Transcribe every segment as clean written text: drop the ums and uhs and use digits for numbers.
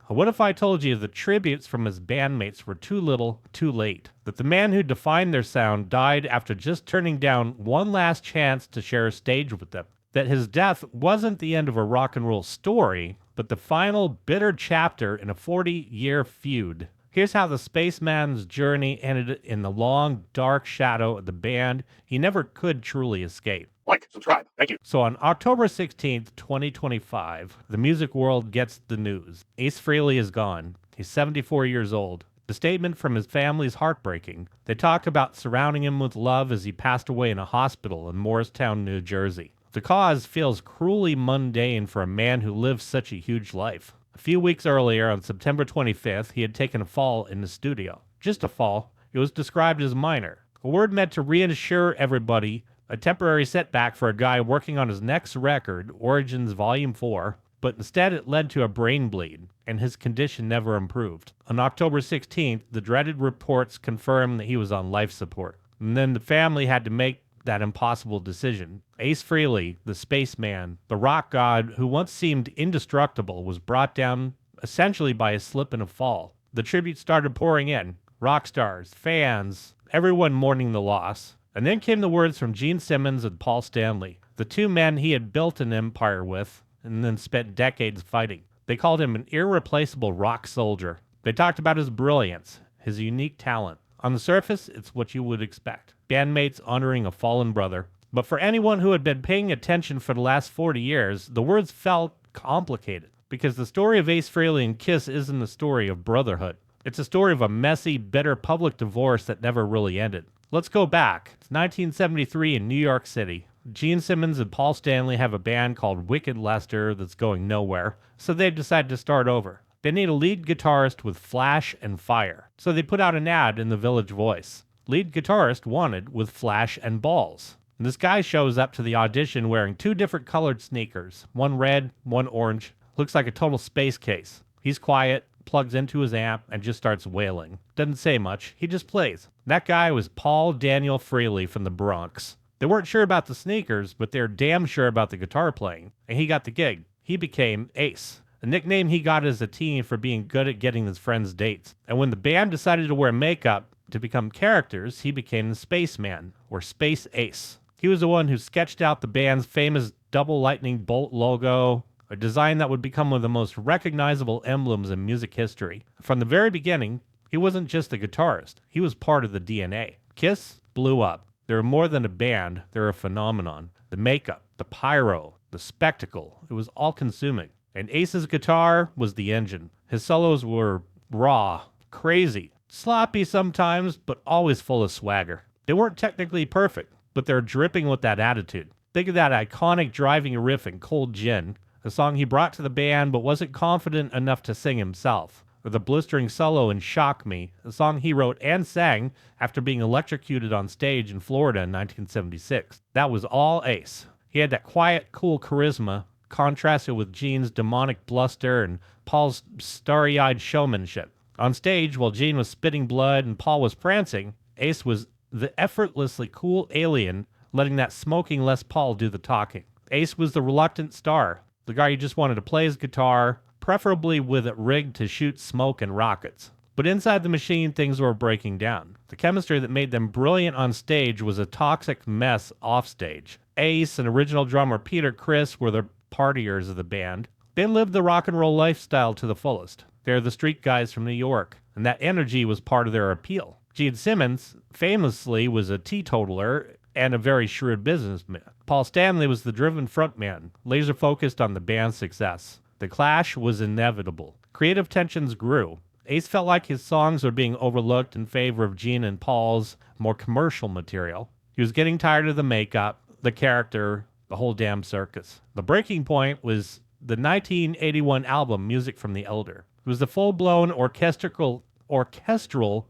What if I told you the tributes from his bandmates were too little, too late? That the man who defined their sound died after just turning down one last chance to share a stage with them? That his death wasn't the end of a rock and roll story, but the final bitter chapter in a 40-year feud. Here's how the Spaceman's journey ended in the long, dark shadow of the band he never could truly escape. Like, subscribe. Thank you. So on October 16th, 2025, the music world gets the news. Ace Frehley is gone. He's 74 years old. The statement from his family is heartbreaking. They talked about surrounding him with love as he passed away in a hospital in Morristown, New Jersey. The cause feels cruelly mundane for a man who lived such a huge life. A few weeks earlier, on September 25th, he had taken a fall in the studio. Just a fall. It was described as minor. A word meant to reassure everybody, a temporary setback for a guy working on his next record, Origins Volume 4, but instead it led to a brain bleed, and his condition never improved. On October 16th, the dreaded reports confirmed that he was on life support. And then the family had to make that impossible decision. Ace Frehley, the spaceman, the rock god who once seemed indestructible, was brought down essentially by a slip and a fall. The tributes started pouring in. Rock stars, fans, everyone mourning the loss. And then came the words from Gene Simmons and Paul Stanley, the two men he had built an empire with and then spent decades fighting. They called him an irreplaceable rock soldier. They talked about his brilliance, his unique talent. On the surface, it's what you would expect. Bandmates honoring a fallen brother. But for anyone who had been paying attention for the last 40 years, the words felt complicated. Because the story of Ace Frehley and Kiss isn't a story of brotherhood. It's a story of a messy, bitter public divorce that never really ended. Let's go back. It's 1973 in New York City. Gene Simmons and Paul Stanley have a band called Wicked Lester that's going nowhere, so they decide to start over. They need a lead guitarist with flash and fire, so they put out an ad in the Village Voice. Lead guitarist wanted with flash and balls. And this guy shows up to the audition wearing two different colored sneakers, one red, one orange. Looks like a total space case. He's quiet, plugs into his amp, and just starts wailing. Doesn't say much, he just plays. That guy was Paul Daniel Frehley from the Bronx. They weren't sure about the sneakers, but they're damn sure about the guitar playing, and he got the gig. He became Ace, a nickname he got as a teen for being good at getting his friends dates. And when the band decided to wear makeup to become characters, he became the Spaceman, or Space Ace. He was the one who sketched out the band's famous double lightning bolt logo, a design that would become one of the most recognizable emblems in music history. From the very beginning, he wasn't just a guitarist, he was part of the DNA. Kiss blew up. They were more than a band, they were a phenomenon. The makeup, the pyro, the spectacle, it was all-consuming. And Ace's guitar was the engine. His solos were raw, crazy, sloppy sometimes, but always full of swagger. They weren't technically perfect, but they're dripping with that attitude. Think of that iconic driving riff in Cold Gin, a song he brought to the band but wasn't confident enough to sing himself. Or the blistering solo in Shock Me, a song he wrote and sang after being electrocuted on stage in Florida in 1976. That was all Ace. He had that quiet, cool charisma, contrasted with Gene's demonic bluster and Paul's starry-eyed showmanship. On stage, while Gene was spitting blood and Paul was prancing, Ace was the effortlessly cool alien letting that smoking Les Paul do the talking. Ace was the reluctant star, the guy who just wanted to play his guitar, preferably with it rigged to shoot smoke and rockets. But inside the machine, things were breaking down. The chemistry that made them brilliant on stage was a toxic mess off stage. Ace and original drummer Peter Criss were the partiers of the band. They lived the rock and roll lifestyle to the fullest. They're the street guys from New York, and that energy was part of their appeal. Gene Simmons famously was a teetotaler and a very shrewd businessman. Paul Stanley was the driven frontman, laser focused on the band's success. The clash was inevitable. Creative tensions grew. Ace felt like his songs were being overlooked in favor of Gene and Paul's more commercial material. He was getting tired of the makeup, the character, the whole damn circus. The breaking point was the 1981 album Music from the Elder. It was the full-blown orchestral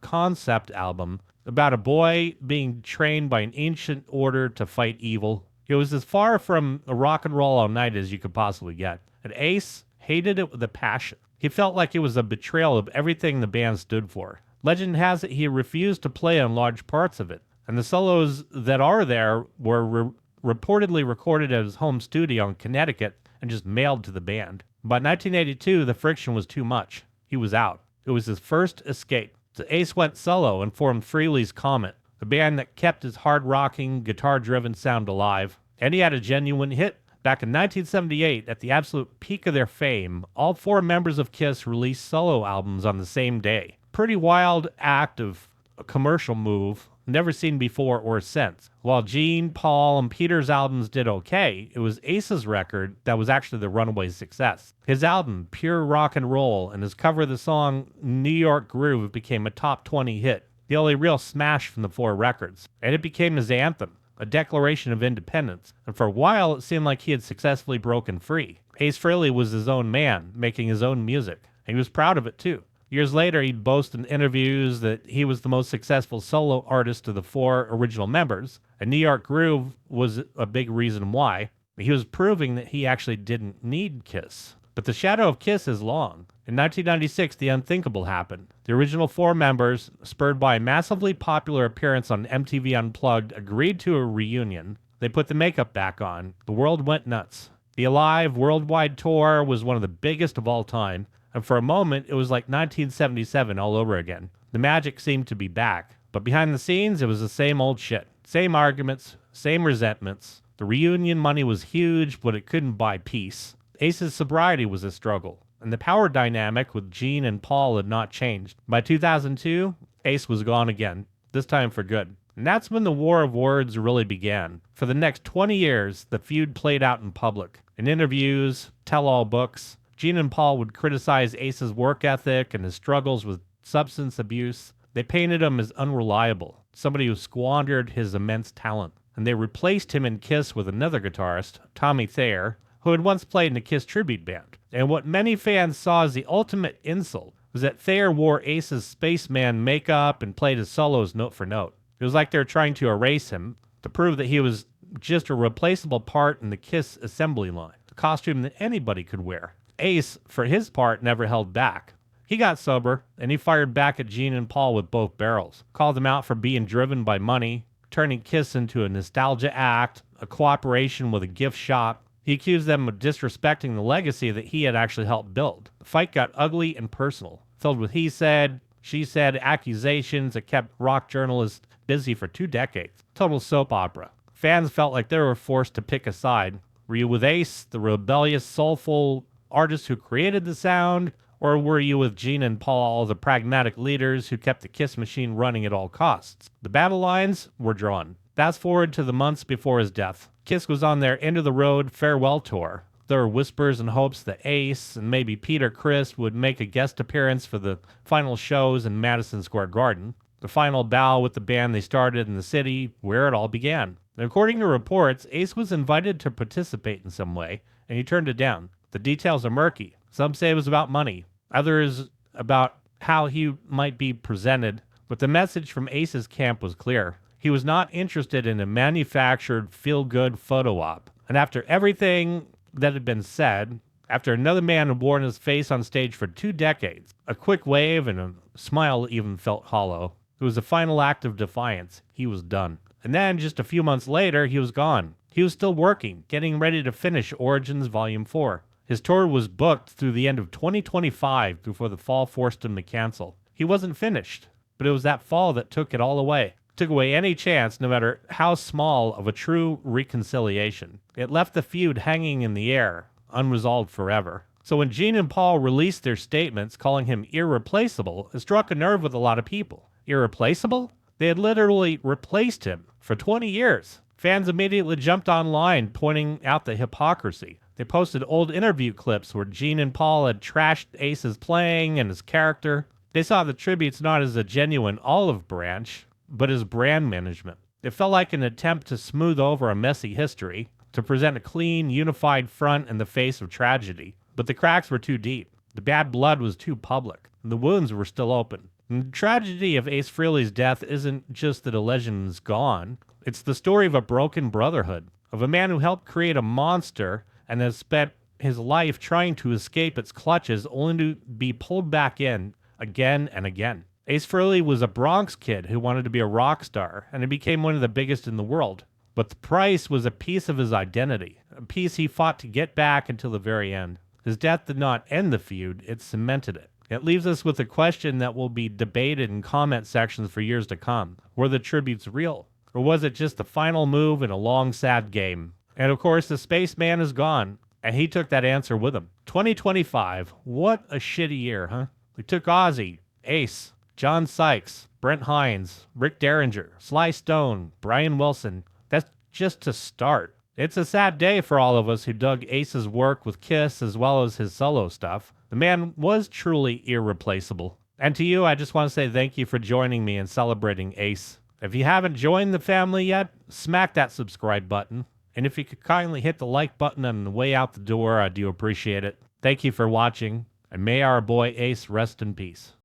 concept album about a boy being trained by an ancient order to fight evil. It was as far from a rock and roll all night as you could possibly get. And Ace hated it with a passion. He felt like it was a betrayal of everything the band stood for. Legend has it he refused to play on large parts of it, and the solos that are there were reportedly recorded at his home studio in Connecticut and just mailed to the band. By 1982, the friction was too much. He was out. It was his first escape. So Ace went solo and formed Frehley's Comet, a band that kept his hard-rocking, guitar-driven sound alive. And he had a genuine hit. Back in 1978, at the absolute peak of their fame, all 4 members of Kiss released solo albums on the same day. Pretty wild act of a commercial move, never seen before or since. While Gene, Paul, and Peter's albums did okay, it was Ace's record that was actually the runaway success. His album, Pure Rock and Roll, and his cover of the song New York Groove became a top 20 hit, the only real smash from the 4 records. And it became his anthem, a declaration of independence, and for a while it seemed like he had successfully broken free. Ace Frehley was his own man, making his own music, and he was proud of it too. Years later, he'd boast in interviews that he was the most successful solo artist of the 4 original members, and New York Groove was a big reason why. He was proving that he actually didn't need Kiss. But the shadow of Kiss is long. In 1996, the unthinkable happened. The original 4 members, spurred by a massively popular appearance on MTV Unplugged, agreed to a reunion. They put the makeup back on. The world went nuts. The Alive worldwide tour was one of the biggest of all time, and for a moment, it was like 1977 all over again. The magic seemed to be back, but behind the scenes, it was the same old shit. Same arguments, same resentments. The reunion money was huge, but it couldn't buy peace. Ace's sobriety was a struggle, and the power dynamic with Gene and Paul had not changed. By 2002, Ace was gone again, this time for good. And that's when the war of words really began. For the next 20 years, the feud played out in public. In interviews, tell-all books, Gene and Paul would criticize Ace's work ethic and his struggles with substance abuse. They painted him as unreliable, somebody who squandered his immense talent. And they replaced him in Kiss with another guitarist, Tommy Thayer, who had once played in a Kiss tribute band. And what many fans saw as the ultimate insult was that Thayer wore Ace's Spaceman makeup and played his solos note for note. It was like they were trying to erase him, to prove that he was just a replaceable part in the Kiss assembly line, a costume that anybody could wear. Ace, for his part, never held back. He got sober, and he fired back at Gene and Paul with both barrels, called them out for being driven by money, turning Kiss into a nostalgia act, a cooperation with a gift shop. He accused them of disrespecting the legacy that he had actually helped build. The fight got ugly and personal, filled with he said, she said accusations that kept rock journalists busy for 2 decades. Total soap opera. Fans felt like they were forced to pick a side. Were you with Ace, the rebellious, soulful artist who created the sound, or were you with Gene and Paul, the pragmatic leaders who kept the Kiss machine running at all costs? The battle lines were drawn. Fast forward to the months before his death. Kiss was on their end-of-the-road farewell tour. There were whispers and hopes that Ace and maybe Peter Criss would make a guest appearance for the final shows in Madison Square Garden, the final bow with the band they started in the city where it all began. And according to reports, Ace was invited to participate in some way, and he turned it down. The details are murky. Some say it was about money, others about how he might be presented, but the message from Ace's camp was clear. He was not interested in a manufactured, feel-good photo op. And after everything that had been said, after another man had worn his face on stage for 2 decades, a quick wave and a smile even felt hollow. It was a final act of defiance. He was done. And then, just a few months later, he was gone. He was still working, getting ready to finish Origins Volume 4. His tour was booked through the end of 2025 before the fall forced him to cancel. He wasn't finished, but it was that fall that took it all away. Took away any chance, no matter how small, of a true reconciliation. It left the feud hanging in the air, unresolved forever. So when Gene and Paul released their statements calling him irreplaceable, it struck a nerve with a lot of people. Irreplaceable? They had literally replaced him for 20 years. Fans immediately jumped online, pointing out the hypocrisy. They posted old interview clips where Gene and Paul had trashed Ace's playing and his character. They saw the tributes not as a genuine olive branch, but as brand management. It felt like an attempt to smooth over a messy history, to present a clean, unified front in the face of tragedy. But the cracks were too deep. The bad blood was too public, and the wounds were still open. And the tragedy of Ace Frehley's death isn't just that a legend is gone. It's the story of a broken brotherhood, of a man who helped create a monster and has spent his life trying to escape its clutches only to be pulled back in again and again. Ace Frehley was a Bronx kid who wanted to be a rock star, and he became one of the biggest in the world. But the price was a piece of his identity, a piece he fought to get back until the very end. His death did not end the feud, it cemented it. It leaves us with a question that will be debated in comment sections for years to come. Were the tributes real? Or was it just the final move in a long, sad game? And of course, the Spaceman is gone, and he took that answer with him. 2025, what a shitty year, huh? We took Ozzy, Ace, John Sykes, Brent Hines, Rick Derringer, Sly Stone, Brian Wilson. That's just to start. It's a sad day for all of us who dug Ace's work with Kiss as well as his solo stuff. The man was truly irreplaceable. And to you, I just want to say thank you for joining me in celebrating Ace. If you haven't joined the family yet, smack that subscribe button. And if you could kindly hit the like button on the way out the door, I do appreciate it. Thank you for watching, and may our boy Ace rest in peace.